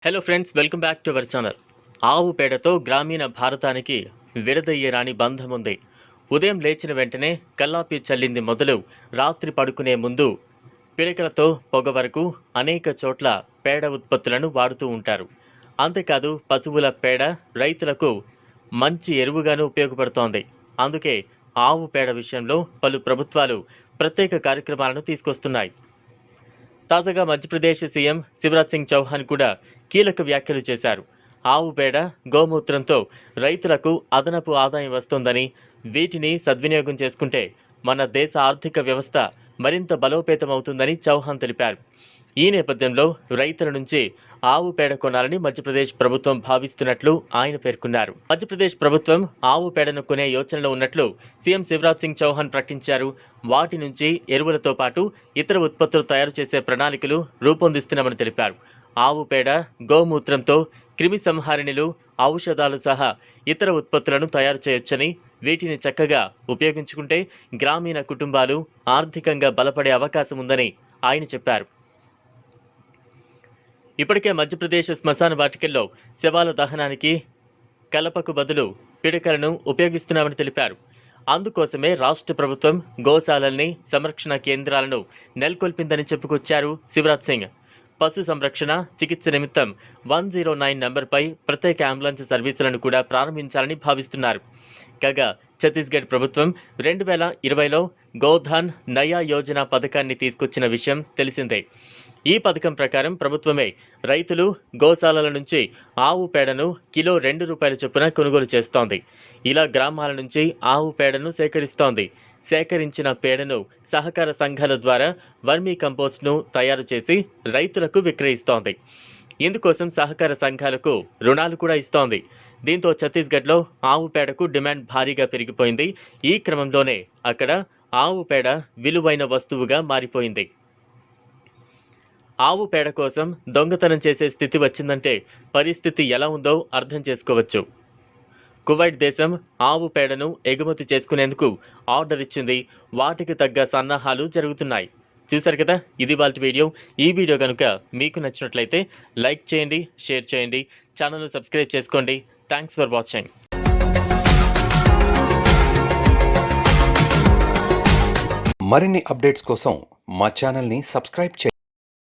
Hello friends, welcome back to our channel. ఆవు పేడతో గ్రామీణ భారతానికి విడదయ్యరాని బంధం ఉంది. ఉదయం లేచిన వెంటనే కల్లాపి చల్లింది మొదలు రాత్రి పడుకునే ముందు పిడకలతో పొగ వరకు అనేక చోట్ల పేడ ఉత్పత్తులను వాడుతూ ఉంటారు. అంతేకాదు పశువుల పేడ రైతులకు మంచి ఎరువుగాను ఉపయోగపడుతోంది. అందుకే ఆవు పేడ విషయంలో పలు ప్రభుత్వాలు ప్రత్యేక కార్యక్రమాలను తీసుకొస్తున్నాయి. తాజాగా మధ్యప్రదేశ్ సీఎం శివరాజ్ సింగ్ చౌహాన్ కూడా కీలక వ్యాఖ్యలు చేశారు. ఆవు పేడ, గోమూత్రంతో రైతులకు అదనపు ఆదాయం వస్తోందని, వీటిని సద్వినియోగం చేసుకుంటే మన దేశ ఆర్థిక వ్యవస్థ మరింత బలోపేతమవుతుందని చౌహాన్ తెలిపారు. ఈ నేపథ్యంలో రైతుల నుంచి ఆవు పేడ కొనాలని మధ్యప్రదేశ్ ప్రభుత్వం భావిస్తున్నట్లు ఆయన పేర్కొన్నారు. మధ్యప్రదేశ్ ప్రభుత్వం ఆవు పేడను కొనే యోచనలో ఉన్నట్లు సీఎం శివరాజ్ సింగ్ చౌహాన్ ప్రకటించారు. వాటి నుంచి ఎరువులతో పాటు ఇతర ఉత్పత్తులు తయారు చేసే ప్రణాళికలు రూపొందిస్తున్నామని తెలిపారు. ఆవు పేడ, గోమూత్రంతో క్రిమి సంహారిణులు, ఔషధాలు సహా ఇతర ఉత్పత్తులను తయారు చేయొచ్చని, వీటిని చక్కగా ఉపయోగించుకుంటే గ్రామీణ కుటుంబాలు ఆర్థికంగా బలపడే అవకాశం ఉందని ఆయన చెప్పారు. ఇప్పటికే మధ్యప్రదేశ్ శ్మశాన వాటికల్లో శవాల దహనానికి కలపకు బదులు పిడకలను ఉపయోగిస్తున్నామని తెలిపారు. అందుకోసమే రాష్ట్ర ప్రభుత్వం గోశాలల్ని, సంరక్షణ కేంద్రాలను నెలకొల్పిందని చెప్పుకొచ్చారు శివరాజ్ సింగ్. పశు సంరక్షణ, చికిత్స నిమిత్తం 109 నంబర్పై ప్రత్యేక అంబులెన్స్ సర్వీసులను కూడా ప్రారంభించాలని భావిస్తున్నారు. కాగా ఛత్తీస్గఢ్ ప్రభుత్వం 2020లో గోధన్ నయా యోజన పథకాన్ని తీసుకొచ్చిన విషయం తెలిసిందే. ఈ పథకం ప్రకారం ప్రభుత్వమే రైతులు, గోశాలల నుంచి ఆవు పేడను కిలో ₹2 చొప్పున కొనుగోలు చేస్తోంది. ఇలా గ్రామాల నుంచి ఆవు పేడను సేకరిస్తోంది. సేకరించిన పేడను సహకార సంఘాల ద్వారా వర్మీ కంపోస్ట్ను తయారు చేసి రైతులకు విక్రయిస్తోంది. ఇందుకోసం సహకార సంఘాలకు రుణాలు కూడా ఇస్తోంది. దీంతో ఛత్తీస్గఢ్లో ఆవు పేడకు డిమాండ్ భారీగా పెరిగిపోయింది. ఈ క్రమంలోనే అక్కడ ఆవు పేడ విలువైన వస్తువుగా మారిపోయింది. ఆవు పేడ కోసం దొంగతనం చేసే స్థితి వచ్చిందంటే పరిస్థితి ఎలా ఉందో అర్థం చేసుకోవచ్చు. కువైట్ దేశం ఆవు పేడను ఎగుమతి చేసుకునేందుకు ఆర్డర్ ఇచ్చింది. వాటికి తగ్గ సన్నాహాలు జరుగుతున్నాయి. చూశారు కదా, ఇది వాళ్ళ వీడియో. ఈ వీడియో కనుక మీకు నచ్చినట్లయితే లైక్ చేయండి, షేర్ చేయండి, ఛానల్ను సబ్స్క్రైబ్ చేసుకోండి. Thanks for watching. మరిన్ని అప్డేట్స్ కోసం మా ఛానల్ని సబ్స్క్రైబ్ చేయండి.